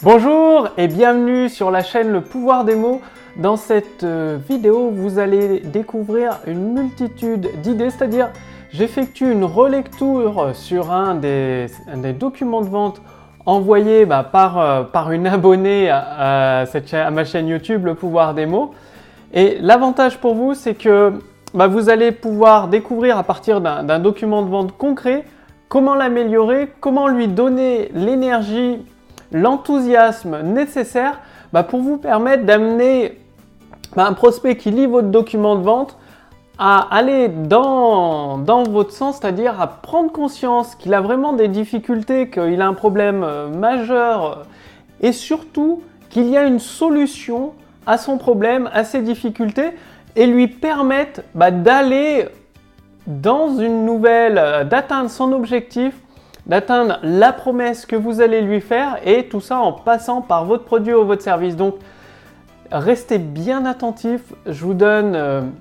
Bonjour et bienvenue sur la chaîne Le Pouvoir des mots. Dans cette vidéo, vous allez découvrir une multitude d'idées, c'est-à-dire j'effectue une relecture sur un des documents de vente envoyés par une abonnée à ma chaîne YouTube Le Pouvoir des mots. Et l'avantage pour vous, c'est que vous allez pouvoir découvrir à partir d'un document de vente concret comment l'améliorer, comment lui donner l'énergie, l'enthousiasme nécessaire pour vous permettre d'amener un prospect qui lit votre document de vente à aller dans votre sens, c'est-à-dire à prendre conscience qu'il a vraiment des difficultés, qu'il a un problème majeur et surtout qu'il y a une solution à son problème, à ses difficultés et lui permettre d'aller dans une nouvelle, d'atteindre son objectif, d'atteindre la promesse que vous allez lui faire et tout ça en passant par votre produit ou votre service. Donc, restez bien attentifs. Je vous donne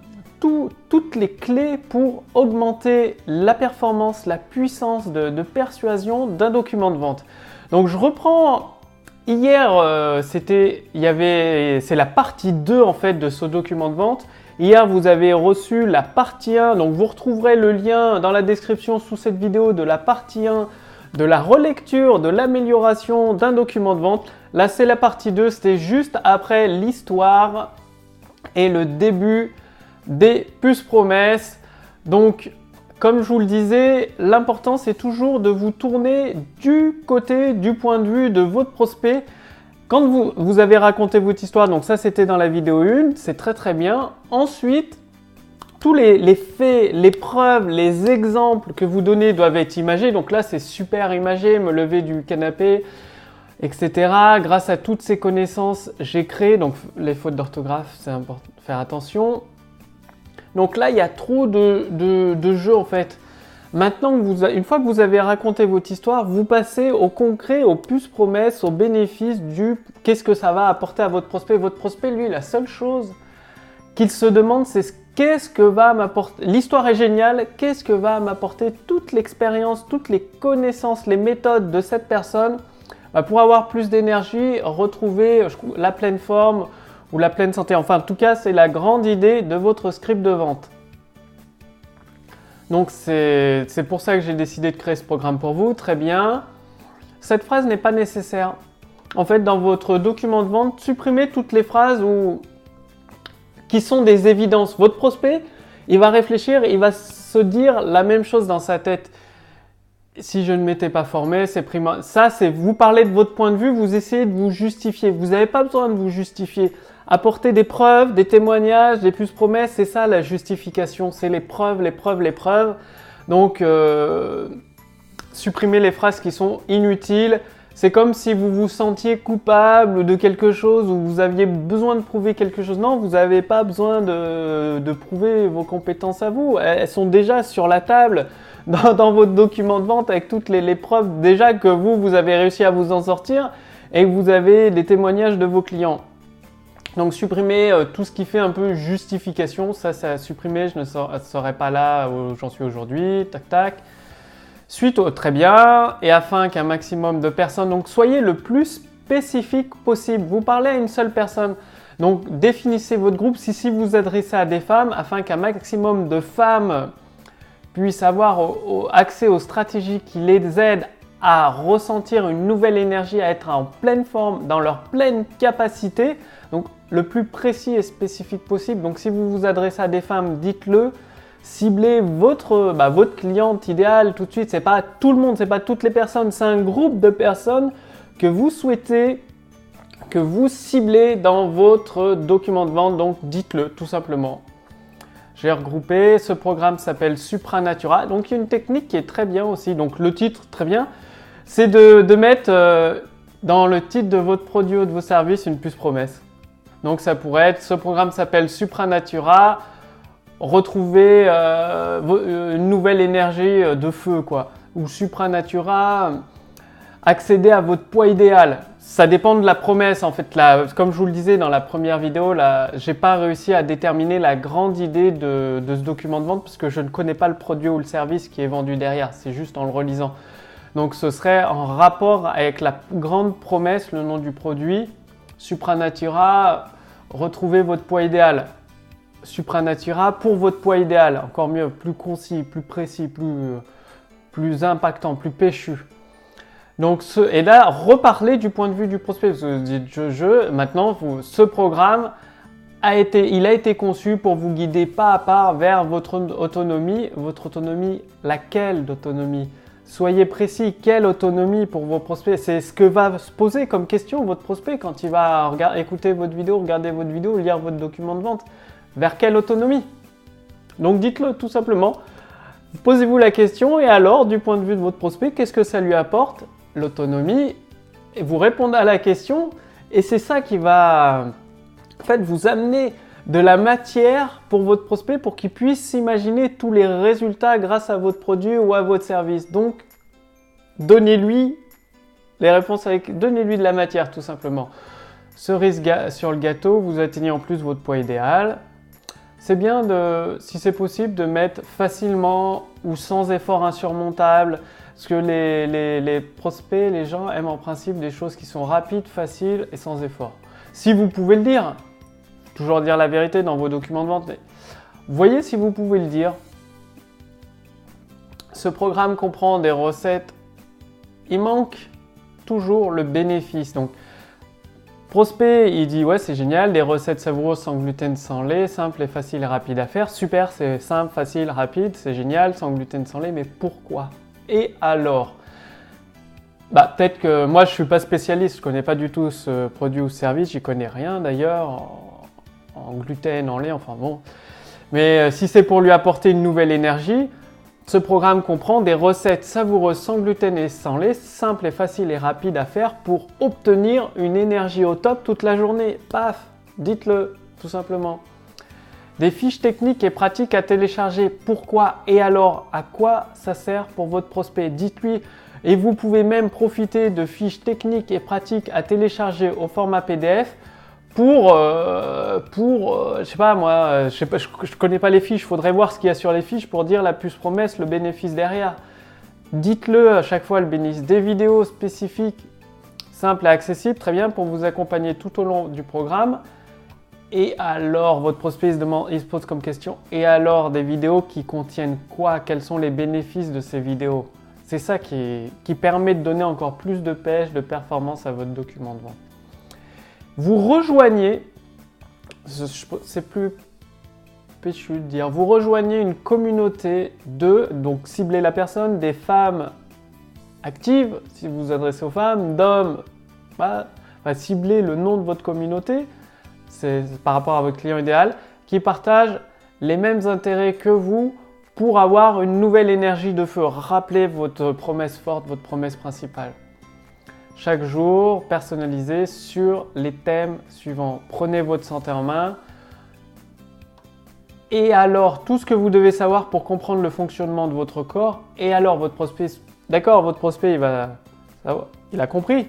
toutes les clés pour augmenter la performance, la puissance de persuasion d'un document de vente. Donc, je reprends. Hier, c'est la partie 2 en fait de ce document de vente. Hier, vous avez reçu la partie 1, donc vous retrouverez le lien dans la description sous cette vidéo de la partie 1 de la relecture, de l'amélioration d'un document de vente. Là, c'est la partie 2, c'était juste après l'histoire et le début des puces promesses. Donc, comme je vous le disais, l'important, c'est toujours de vous tourner du point de vue de votre prospect. Quand vous avez raconté votre histoire, donc ça c'était dans la vidéo 1, c'est très bien. Ensuite, tous les faits, les preuves, les exemples que vous donnez doivent être imagés. Donc là c'est super imagé, me lever du canapé, etc. Grâce à toutes ces connaissances, j'ai créé, donc les fautes d'orthographe, c'est important de faire attention. Donc là il y a trop de jeux en fait. Maintenant, une fois que vous avez raconté votre histoire, vous passez au concret, aux puces promesses, aux bénéfices du qu'est-ce que ça va apporter à votre prospect. Votre prospect, lui, la seule chose qu'il se demande, c'est qu'est-ce que va m'apporter. L'histoire est géniale, qu'est-ce que va m'apporter toute l'expérience, toutes les connaissances, les méthodes de cette personne pour avoir plus d'énergie, retrouver la pleine forme ou la pleine santé. Enfin, en tout cas, c'est la grande idée de votre script de vente. Donc c'est pour ça que j'ai décidé de créer ce programme pour vous, très bien. Cette phrase n'est pas nécessaire. En fait, dans votre document de vente, supprimez toutes les phrases qui sont des évidences. Votre prospect, il va réfléchir, il va se dire la même chose dans sa tête. Si je ne m'étais pas formé, c'est primordial. Ça, c'est vous parlez de votre point de vue, vous essayez de vous justifier. Vous n'avez pas besoin de vous justifier. Apporter des preuves, des témoignages, des puces promesses, c'est ça la justification. C'est les preuves. Donc, supprimez les phrases qui sont inutiles. C'est comme si vous vous sentiez coupable de quelque chose ou vous aviez besoin de prouver quelque chose. Non, vous n'avez pas besoin de prouver vos compétences à vous. Elles sont déjà sur la table dans votre document de vente avec toutes les preuves déjà que vous avez réussi à vous en sortir et que vous avez des témoignages de vos clients. Donc supprimez tout ce qui fait un peu justification, ça c'est à supprimer, je ne serai pas là où j'en suis aujourd'hui, tac. Suite au très bien, et afin qu'un maximum de personnes, donc soyez le plus spécifique possible, vous parlez à une seule personne. Donc définissez votre groupe si vous vous adressez à des femmes afin qu'un maximum de femmes puissent avoir accès aux stratégies qui les aident à ressentir une nouvelle énergie, à être en pleine forme, dans leur pleine capacité. Donc le plus précis et spécifique possible. Donc si vous vous adressez à des femmes, dites-le. Ciblez votre cliente idéale tout de suite. C'est pas tout le monde, c'est pas toutes les personnes. C'est un groupe de personnes que vous souhaitez, que vous ciblez dans votre document de vente. Donc dites-le tout simplement. J'ai regroupé. Ce programme s'appelle Supranatura. Donc il y a une technique qui est très bien aussi. Donc le titre, très bien. C'est de mettre dans le titre de votre produit ou de vos services une puce promesse. Donc ça pourrait être, ce programme s'appelle Supranatura, retrouver une nouvelle énergie de feu quoi. Ou Supranatura, accéder à votre poids idéal. Ça dépend de la promesse en fait. Là, comme je vous le disais dans la première vidéo, j'ai pas réussi à déterminer la grande idée de ce document de vente parce que je ne connais pas le produit ou le service qui est vendu derrière. C'est juste en le relisant. Donc ce serait en rapport avec la grande promesse, le nom du produit, Supranatura, retrouvez votre poids idéal. Supranatura pour votre poids idéal, encore mieux, plus concis, plus précis, plus impactant, plus péchu. Donc et là, reparlez du point de vue du prospect. Vous dites maintenant, ce programme il a été conçu pour vous guider pas à pas vers votre autonomie. Votre autonomie, laquelle d'autonomie? Soyez précis, quelle autonomie pour vos prospects? C'est ce que va se poser comme question votre prospect quand il va écouter votre vidéo, regarder votre vidéo, lire votre document de vente. Vers quelle autonomie? Donc dites-le tout simplement. Posez-vous la question et alors, du point de vue de votre prospect, qu'est-ce que ça lui apporte? L'autonomie. Et vous répondez à la question et c'est ça qui va en fait vous amener de la matière pour votre prospect pour qu'il puisse s'imaginer tous les résultats grâce à votre produit ou à votre service. Donc, donnez-lui les réponses donnez-lui de la matière tout simplement. Cerise sur le gâteau, vous atteignez en plus votre poids idéal. C'est bien si c'est possible, de mettre facilement ou sans effort insurmontable. Parce que les prospects, les gens aiment en principe des choses qui sont rapides, faciles et sans effort. Si vous pouvez le dire, toujours dire la vérité dans vos documents de vente, mais voyez si vous pouvez le dire. Ce programme comprend des recettes. Il manque toujours le bénéfice. Donc, prospect, il dit ouais, c'est génial, des recettes savoureuses sans gluten, sans lait, simple et facile et rapide à faire. Super, c'est simple, facile, rapide, c'est génial, sans gluten, sans lait, mais pourquoi? Et alors? Peut-être que moi je suis pas spécialiste, je connais pas du tout ce produit ou service, j'y connais rien d'ailleurs, en gluten, en lait, enfin bon. Mais si c'est pour lui apporter une nouvelle énergie, ce programme comprend des recettes savoureuses sans gluten et sans lait, simples et faciles et rapides à faire pour obtenir une énergie au top toute la journée. Paf, dites-le tout simplement. Des fiches techniques et pratiques à télécharger. Pourquoi et alors à quoi ça sert pour votre prospect? Dites-lui. Et vous pouvez même profiter de fiches techniques et pratiques à télécharger au format PDF je sais pas moi, je connais pas les fiches, il faudrait voir ce qu'il y a sur les fiches pour dire la puce promesse, le bénéfice derrière. Dites-le à chaque fois le bénéfice. Des vidéos spécifiques, simples et accessibles, très bien, pour vous accompagner tout au long du programme. Et alors, votre prospect il se pose comme question, et alors des vidéos qui contiennent quoi? Quels sont les bénéfices de ces vidéos? C'est ça qui permet de donner encore plus de pêche, de performance à votre document de vente. Vous rejoignez, c'est plus péchu de dire, vous rejoignez une communauté donc ciblez la personne, des femmes actives, si vous vous adressez aux femmes, d'hommes, ciblez le nom de votre communauté, c'est par rapport à votre client idéal, qui partagent les mêmes intérêts que vous pour avoir une nouvelle énergie de feu. Rappelez votre promesse forte, votre promesse principale. Chaque jour, personnalisé sur les thèmes suivants. Prenez votre santé en main. Et alors, tout ce que vous devez savoir pour comprendre le fonctionnement de votre corps. Et alors, votre prospect, d'accord, votre prospect, il a compris.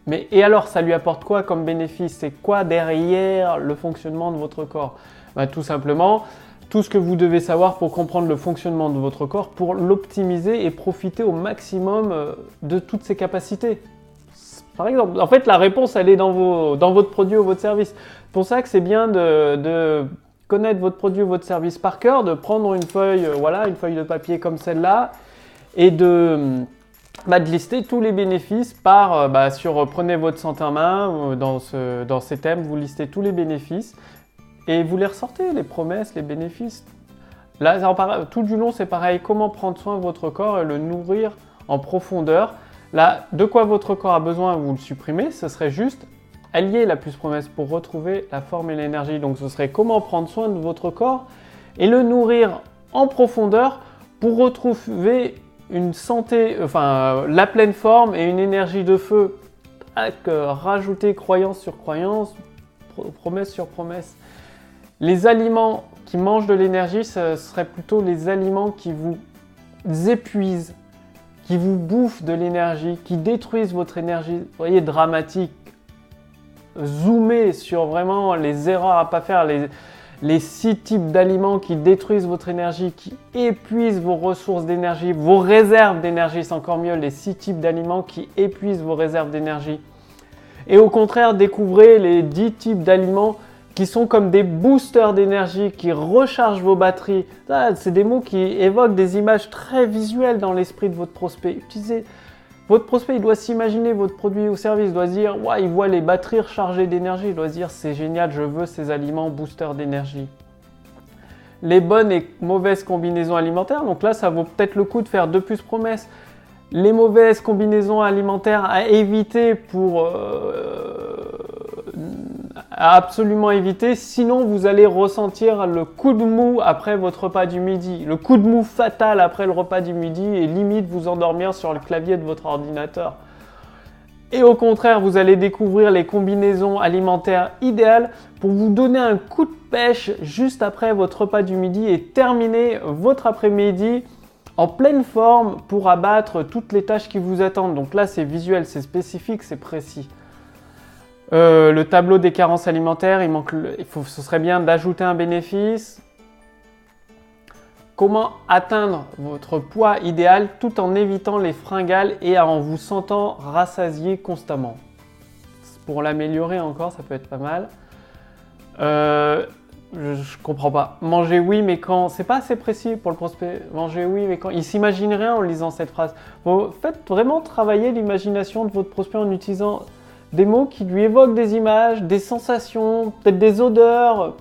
Mais et alors, ça lui apporte quoi comme bénéfice? C'est quoi derrière le fonctionnement de votre corps? Tout simplement, tout ce que vous devez savoir pour comprendre le fonctionnement de votre corps, pour l'optimiser et profiter au maximum de toutes ses capacités. Par exemple, en fait, la réponse, elle est dans votre produit ou votre service. C'est pour ça que c'est bien de connaître votre produit ou votre service par cœur, de prendre une feuille, une feuille de papier comme celle-là, et de lister tous les bénéfices prenez votre santé en main, dans ces thèmes, vous listez tous les bénéfices, et vous les ressortez, les promesses, les bénéfices. Là, tout du long, c'est pareil, comment prendre soin de votre corps et le nourrir en profondeur. Là, de quoi votre corps a besoin, vous le supprimez, ce serait juste allier la puce promesse pour retrouver la forme et l'énergie. Donc ce serait comment prendre soin de votre corps et le nourrir en profondeur pour retrouver une santé, la pleine forme et une énergie de feu. Rajouter croyance sur croyance, promesse sur promesse. Les aliments qui mangent de l'énergie, ce serait plutôt les aliments qui vous épuisent, qui vous bouffent de l'énergie, qui détruisent votre énergie. Vous voyez, dramatique. Zoomez sur vraiment les erreurs à ne pas faire, les 6 types d'aliments qui détruisent votre énergie, qui épuisent vos ressources d'énergie, vos réserves d'énergie, c'est encore mieux, les 6 types d'aliments qui épuisent vos réserves d'énergie. Et au contraire, découvrez les 10 types d'aliments qui sont comme des boosters d'énergie, qui rechargent vos batteries. C'est des mots qui évoquent des images très visuelles dans l'esprit de votre prospect. Votre prospect, il doit s'imaginer votre produit ou service, il doit se dire, ouais, il voit les batteries rechargées d'énergie, il doit se dire, c'est génial, je veux ces aliments boosters d'énergie. Les bonnes et mauvaises combinaisons alimentaires, donc là, ça vaut peut-être le coup de faire 2 plus promesses. Les mauvaises combinaisons alimentaires à éviter à absolument éviter, sinon vous allez ressentir le coup de mou après votre repas du midi, le coup de mou fatal après le repas du midi et limite vous endormir sur le clavier de votre ordinateur. Et au contraire, vous allez découvrir les combinaisons alimentaires idéales pour vous donner un coup de pêche juste après votre repas du midi et terminer votre après-midi en pleine forme pour abattre toutes les tâches qui vous attendent. Donc là, c'est visuel, c'est spécifique, c'est précis. Le tableau des carences alimentaires, ce serait bien d'ajouter un bénéfice. Comment atteindre votre poids idéal tout en évitant les fringales et en vous sentant rassasié constamment. Pour l'améliorer encore, ça peut être pas mal. Je comprends pas. Manger oui, mais quand? C'est pas assez précis pour le prospect. Manger oui, mais quand? Il s'imagine rien en lisant cette phrase. Bon, faites vraiment travailler l'imagination de votre prospect en utilisant des mots qui lui évoquent des images, des sensations, peut-être des odeurs,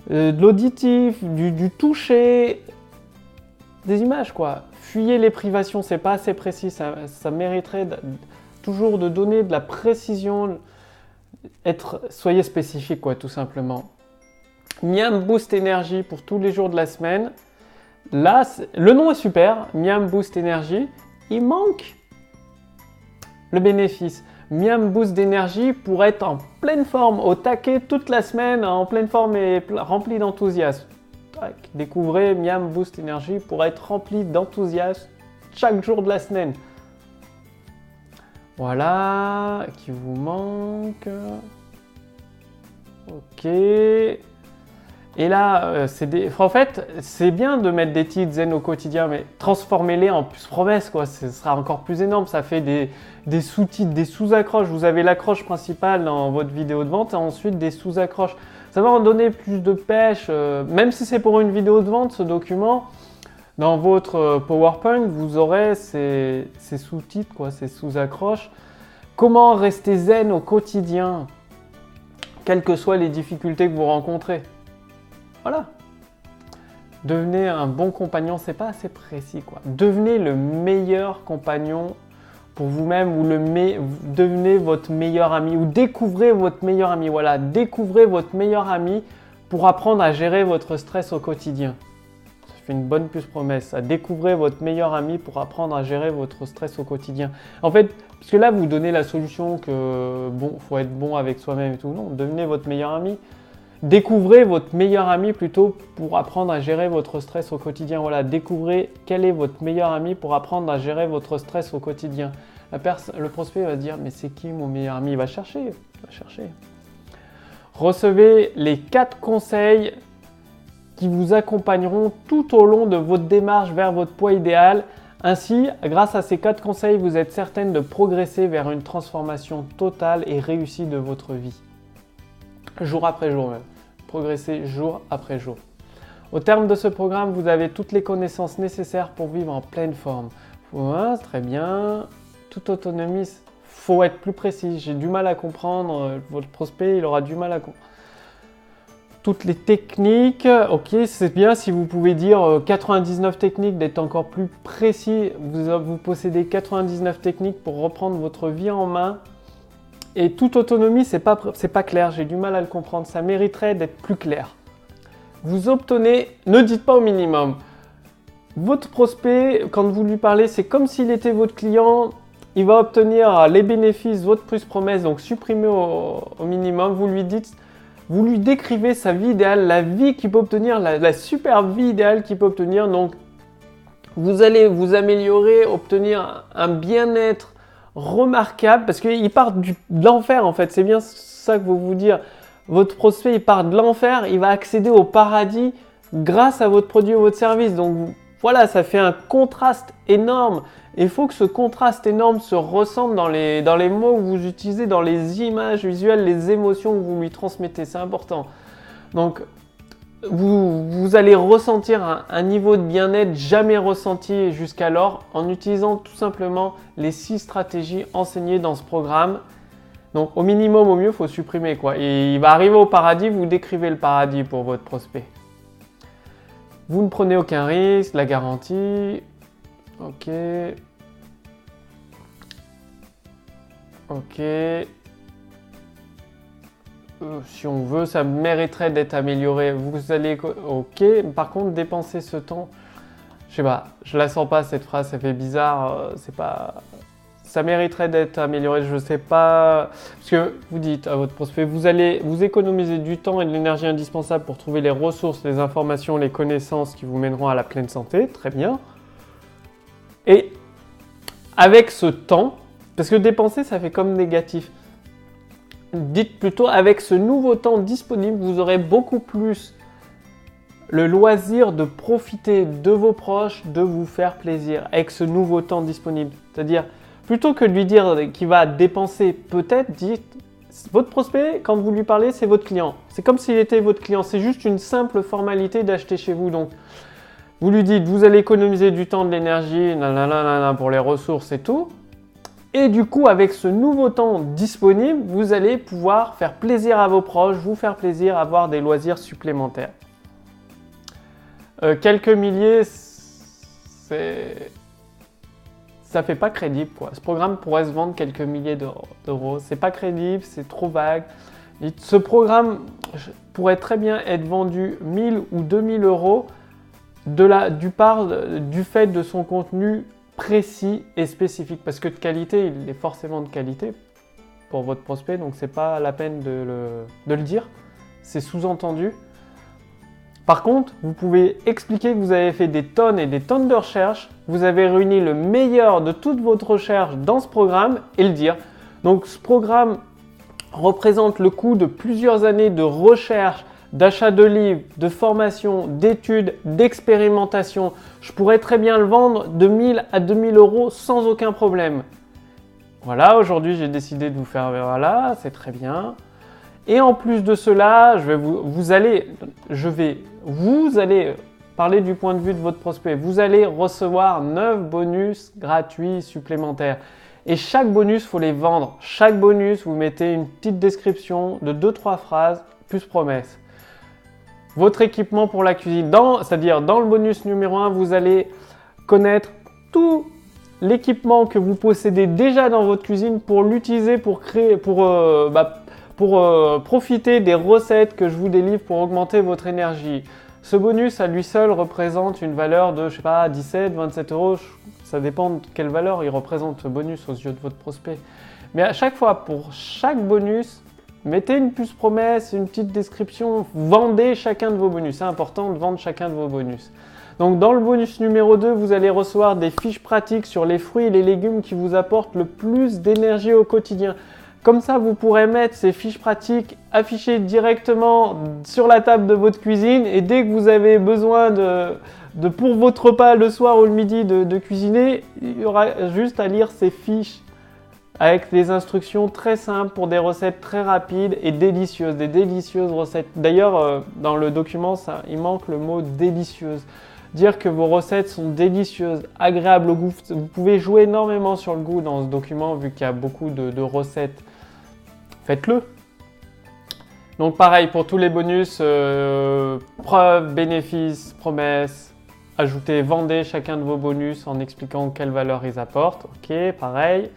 de l'auditif, du toucher, des images quoi. Fuyez les privations, c'est pas assez précis, ça mériterait toujours de donner de la précision, soyez spécifique quoi, tout simplement. Miam Boost Énergie pour tous les jours de la semaine. Là, le nom est super, Miam Boost Énergie. Il manque le bénéfice. Miam Boost d'énergie pour être en pleine forme, au taquet toute la semaine, en pleine forme et rempli d'enthousiasme. Découvrez Miam Boost Énergie pour être rempli d'enthousiasme chaque jour de la semaine. Voilà, qui vous manque. Ok. Et là, en fait, c'est bien de mettre des titres zen au quotidien, mais transformez-les en plus promesses, quoi. Ce sera encore plus énorme. Ça fait des sous-titres, des sous-accroches. Vous avez l'accroche principale dans votre vidéo de vente et ensuite des sous-accroches. Ça va en donner plus de pêche. Même si c'est pour une vidéo de vente, ce document, dans votre PowerPoint, vous aurez ces sous-titres, quoi, ces sous-accroches. Comment rester zen au quotidien, quelles que soient les difficultés que vous rencontrez. Voilà. Devenez un bon compagnon, c'est pas assez précis quoi. Devenez le meilleur compagnon pour vous-même ou devenez votre meilleur ami ou découvrez votre meilleur ami. Voilà, découvrez votre meilleur ami pour apprendre à gérer votre stress au quotidien. Ça fait une bonne puce promesse. Découvrez votre meilleur ami pour apprendre à gérer votre stress au quotidien. En fait, parce que là vous donnez la solution que bon, faut être bon avec soi-même et tout. Non, devenez votre meilleur ami. Découvrez votre meilleur ami plutôt pour apprendre à gérer votre stress au quotidien. Voilà, découvrez quel est votre meilleur ami pour apprendre à gérer votre stress au quotidien. Le prospect va dire, mais c'est qui mon meilleur ami? Il va chercher, Recevez les 4 conseils qui vous accompagneront tout au long de votre démarche vers votre poids idéal. Ainsi, grâce à ces 4 conseils, vous êtes certaine de progresser vers une transformation totale et réussie de votre vie. Jour après jour même. Progresser jour après jour. Au terme de ce programme, vous avez toutes les connaissances nécessaires pour vivre en pleine forme. Ouais, très bien. Toute autonomie, faut être plus précis. J'ai du mal à comprendre. Votre prospect, il aura du mal à comprendre. Toutes les techniques, ok, c'est bien si vous pouvez dire 99 techniques, d'être encore plus précis. Vous possédez 99 techniques pour reprendre votre vie en main. Et toute autonomie, c'est pas clair, j'ai du mal à le comprendre, ça mériterait d'être plus clair. Vous obtenez, ne dites pas au minimum. Votre prospect, quand vous lui parlez, c'est comme s'il était votre client, il va obtenir les bénéfices, votre plus promesse, donc supprimez au minimum, vous lui décrivez sa vie idéale, la vie qu'il peut obtenir, la super vie idéale qu'il peut obtenir, donc vous allez vous améliorer, obtenir un bien-être remarquable parce qu'il part de l'enfer en fait, c'est bien ça que vous dire. votre prospect il part de l'enfer, il va accéder au paradis grâce à votre produit ou votre service. Donc voilà, ça fait un contraste énorme. Il faut que ce contraste énorme se ressente dans les mots que vous utilisez, dans les images visuelles, les émotions que vous lui transmettez. C'est important. Donc, vous allez ressentir un niveau de bien-être jamais ressenti jusqu'alors en utilisant tout simplement les 6 stratégies enseignées dans ce programme. Donc, au minimum, au mieux, il faut supprimer quoi. Et il va arriver au paradis, vous décrivez le paradis pour votre prospect. Vous ne prenez aucun risque, la garantie. Ok. Ok. Si on veut, ça mériterait d'être amélioré. Vous allez... Ok. Par contre, dépenser ce temps... Je sais pas, je la sens pas cette phrase, ça fait bizarre. C'est pas... Ça mériterait d'être amélioré, je sais pas... Parce que vous dites à votre prospect, vous allez vous économiser du temps et de l'énergie indispensable pour trouver les ressources, les informations, les connaissances qui vous mèneront à la pleine santé. Très bien. Et avec ce temps, parce que dépenser, ça fait comme négatif. Dites plutôt, avec ce nouveau temps disponible, vous aurez beaucoup plus le loisir de profiter de vos proches, de vous faire plaisir avec ce nouveau temps disponible. C'est-à-dire, plutôt que de lui dire qu'il va dépenser peut-être, dites, votre prospect, quand vous lui parlez, c'est votre client. C'est comme s'il était votre client. C'est juste une simple formalité d'acheter chez vous. Donc, vous lui dites, vous allez économiser du temps, de l'énergie, pour les ressources et tout. Et du coup, avec ce nouveau temps disponible, vous allez pouvoir faire plaisir à vos proches, vous faire plaisir, avoir des loisirs supplémentaires. Quelques milliers, ça fait pas crédible quoi. Ce programme pourrait se vendre quelques milliers d'euros. C'est pas crédible, c'est trop vague. Ce programme pourrait très bien être vendu 1000 ou 2000 euros du fait de son contenu précis et spécifique, parce que de qualité, il est forcément de qualité pour votre prospect, donc c'est pas la peine de le dire, c'est sous-entendu. Par contre, vous pouvez expliquer que vous avez fait des tonnes et des tonnes de recherches, vous avez réuni le meilleur de toute votre recherche dans ce programme et le dire. Donc ce programme représente le coût de plusieurs années de recherche, d'achat de livres, de formation, d'études, d'expérimentation. Je pourrais très bien le vendre de 1000 à 2000 euros sans aucun problème. Voilà, aujourd'hui j'ai décidé de vous faire, voilà, c'est très bien. Et en plus de cela, vous allez parler du point de vue de votre prospect. Vous allez recevoir 9 bonus gratuits supplémentaires. Et chaque bonus, il faut les vendre. Chaque bonus, vous mettez une petite description de 2-3 phrases, plus promesse. Votre équipement pour la cuisine, c'est-à-dire dans le bonus numéro 1, vous allez connaître tout l'équipement que vous possédez déjà dans votre cuisine pour l'utiliser, pour profiter des recettes que je vous délivre pour augmenter votre énergie. Ce bonus à lui seul représente une valeur de, je sais pas, 17, 27 euros. Ça dépend de quelle valeur il représente ce bonus aux yeux de votre prospect. Mais à chaque fois, pour chaque bonus, mettez une puce promesse, une petite description, vendez chacun de vos bonus. C'est important de vendre chacun de vos bonus. Donc dans le bonus numéro 2, vous allez recevoir des fiches pratiques sur les fruits et les légumes qui vous apportent le plus d'énergie au quotidien. Comme ça, vous pourrez mettre ces fiches pratiques affichées directement sur la table de votre cuisine et dès que vous avez besoin pour votre repas le soir ou le midi de cuisiner, il y aura juste à lire ces fiches avec des instructions très simples pour des recettes très rapides et délicieuses, des délicieuses recettes. D'ailleurs, dans le document, il manque le mot « délicieuse ». Dire que vos recettes sont délicieuses, agréables au goût. Vous pouvez jouer énormément sur le goût dans ce document vu qu'il y a beaucoup de recettes. Faites-le. Donc pareil pour tous les bonus, preuves, bénéfices, promesses. Ajoutez, vendez chacun de vos bonus en expliquant quelle valeur ils apportent. Ok, pareil.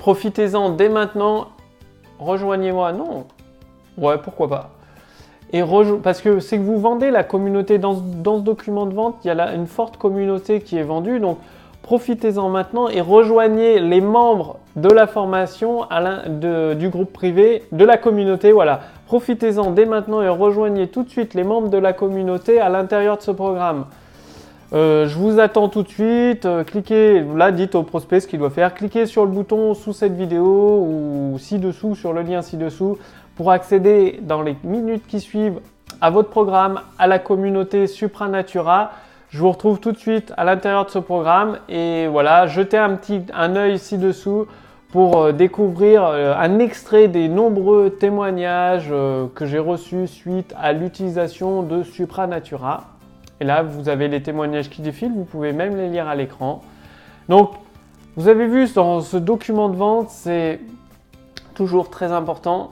Profitez-en dès maintenant. Rejoignez-moi. Non. Ouais, pourquoi pas. Parce que c'est que vous vendez la communauté. Dans ce document de vente, il y a une forte communauté qui est vendue. Donc, profitez-en maintenant et rejoignez les membres de la formation du groupe privé, de la communauté. Voilà. Profitez-en dès maintenant et rejoignez tout de suite les membres de la communauté à l'intérieur de ce programme. Je vous attends tout de suite. Cliquez, là, dites au prospect ce qu'il doit faire. Cliquez sur le bouton sous cette vidéo ou ci-dessous, sur le lien ci-dessous, pour accéder dans les minutes qui suivent à votre programme, à la communauté Supranatura. Je vous retrouve tout de suite à l'intérieur de ce programme et voilà, jetez un œil ci-dessous pour découvrir un extrait des nombreux témoignages que j'ai reçus suite à l'utilisation de Supranatura. Et là, vous avez les témoignages qui défilent, vous pouvez même les lire à l'écran. Donc, vous avez vu dans ce document de vente, c'est toujours très important.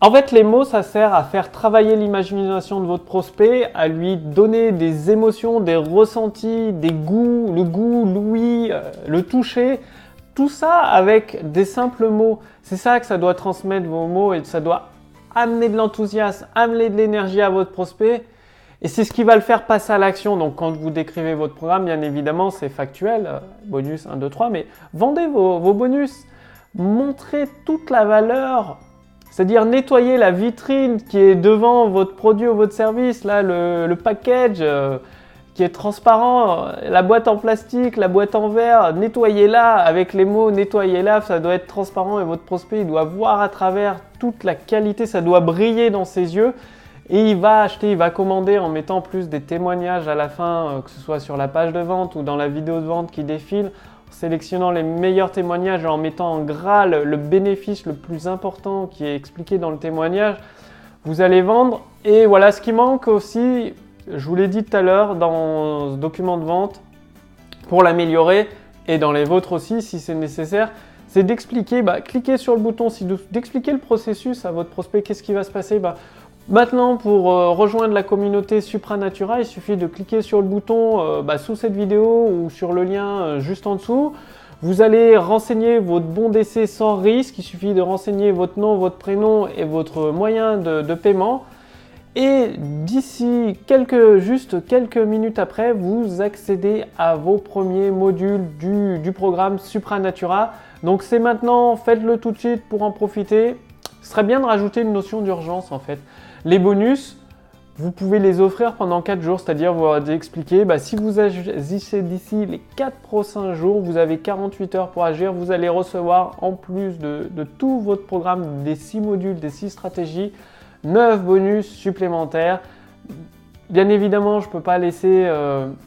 En fait, les mots, ça sert à faire travailler l'imagination de votre prospect, à lui donner des émotions, des ressentis, des goûts, l'ouïe, le toucher. Tout ça avec des simples mots. C'est ça que ça doit transmettre vos mots et ça doit amener de l'enthousiasme, amener de l'énergie à votre prospect. Et c'est ce qui va le faire passer à l'action. Donc, quand vous décrivez votre programme, bien évidemment, c'est factuel, bonus 1, 2, 3, mais vendez vos bonus. Montrez toute la valeur. C'est-à-dire nettoyer la vitrine qui est devant votre produit ou votre service, là, le package qui est transparent, la boîte en plastique, la boîte en verre, nettoyez-la avec les mots nettoyez-la, ça doit être transparent et votre prospect il doit voir à travers toute la qualité, ça doit briller dans ses yeux et il va acheter, il va commander en mettant plus des témoignages à la fin, que ce soit sur la page de vente ou dans la vidéo de vente qui défile. Sélectionnant les meilleurs témoignages et en mettant en gras le bénéfice le plus important qui est expliqué dans le témoignage, vous allez vendre. Et voilà, ce qui manque aussi, je vous l'ai dit tout à l'heure dans ce document de vente, pour l'améliorer, et dans les vôtres aussi si c'est nécessaire, c'est d'expliquer, cliquez sur le bouton ci-dessous, d'expliquer le processus à votre prospect, qu'est-ce qui va se passer. Maintenant, pour rejoindre la communauté Supranatura, il suffit de cliquer sur le bouton sous cette vidéo ou sur le lien juste en dessous. Vous allez renseigner votre bon d'essai sans risque. Il suffit de renseigner votre nom, votre prénom et votre moyen de paiement. Et d'ici juste quelques minutes après, vous accédez à vos premiers modules du programme Supranatura. Donc c'est maintenant, faites-le tout de suite pour en profiter. Ce serait bien de rajouter une notion d'urgence en fait. Les bonus, vous pouvez les offrir pendant 4 jours, c'est-à-dire vous leur expliquer, si vous agissez d'ici les 4 prochains jours, vous avez 48 heures pour agir, vous allez recevoir en plus de tout votre programme, des 6 modules, des 6 stratégies, 9 bonus supplémentaires. Bien évidemment, je ne peux pas laisser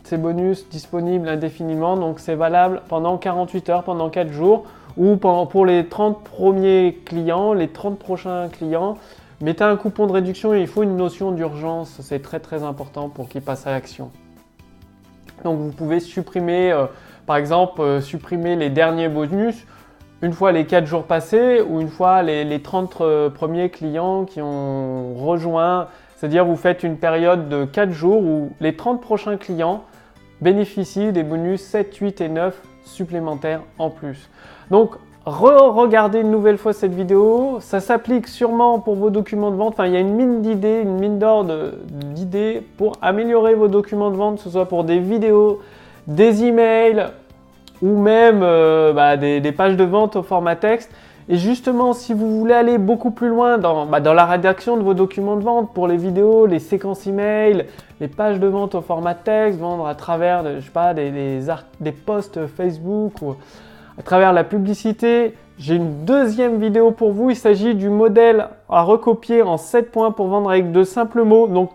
ces bonus disponibles indéfiniment, donc c'est valable pendant 48 heures, pendant 4 jours, ou pour les 30 premiers clients, les 30 prochains clients. Mettez un coupon de réduction et il faut une notion d'urgence, c'est très très important pour qu'il passe à l'action. Donc vous pouvez supprimer, par exemple, supprimer les derniers bonus une fois les 4 jours passés ou une fois les 30 premiers clients qui ont rejoint. C'est-à-dire vous faites une période de 4 jours où les 30 prochains clients bénéficient des bonus 7, 8 et 9 supplémentaires en plus. Donc, regardez une nouvelle fois cette vidéo, ça s'applique sûrement pour vos documents de vente, il y a une mine d'idées, une mine d'or d'idées pour améliorer vos documents de vente, que ce soit pour des vidéos, des emails ou même des pages de vente au format texte. Et justement, si vous voulez aller beaucoup plus loin dans la rédaction de vos documents de vente pour les vidéos, les séquences email, les pages de vente au format texte, vendre à travers des posts Facebook ou à travers la publicité, j'ai une deuxième vidéo pour vous. Il s'agit du modèle à recopier en 7 points pour vendre avec de simples mots. Donc,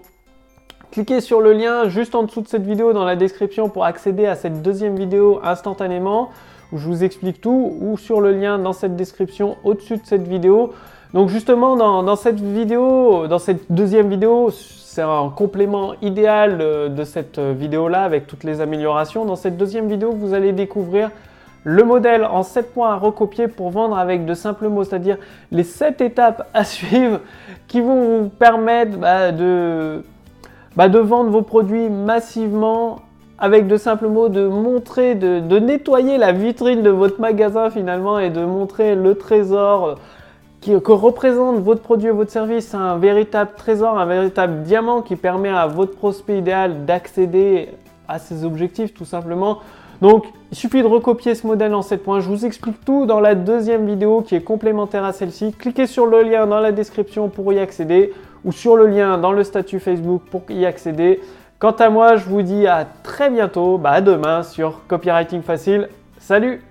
cliquez sur le lien juste en dessous de cette vidéo dans la description pour accéder à cette deuxième vidéo instantanément où je vous explique tout, ou sur le lien dans cette description au-dessus de cette vidéo. Donc justement, dans cette deuxième vidéo, c'est un complément idéal de cette vidéo-là avec toutes les améliorations. Dans cette deuxième vidéo, vous allez découvrir le modèle en 7 points à recopier pour vendre avec de simples mots, c'est-à-dire les 7 étapes à suivre qui vont vous permettre de vendre vos produits massivement avec de simples mots, de montrer, de nettoyer la vitrine de votre magasin finalement et de montrer le trésor que représente votre produit et votre service. C'est un véritable trésor, un véritable diamant qui permet à votre prospect idéal d'accéder à ses objectifs tout simplement. Donc, il suffit de recopier ce modèle en 7 points. Je vous explique tout dans la deuxième vidéo qui est complémentaire à celle-ci. Cliquez sur le lien dans la description pour y accéder ou sur le lien dans le statut Facebook pour y accéder. Quant à moi, je vous dis à très bientôt, à demain sur Copywriting Facile. Salut!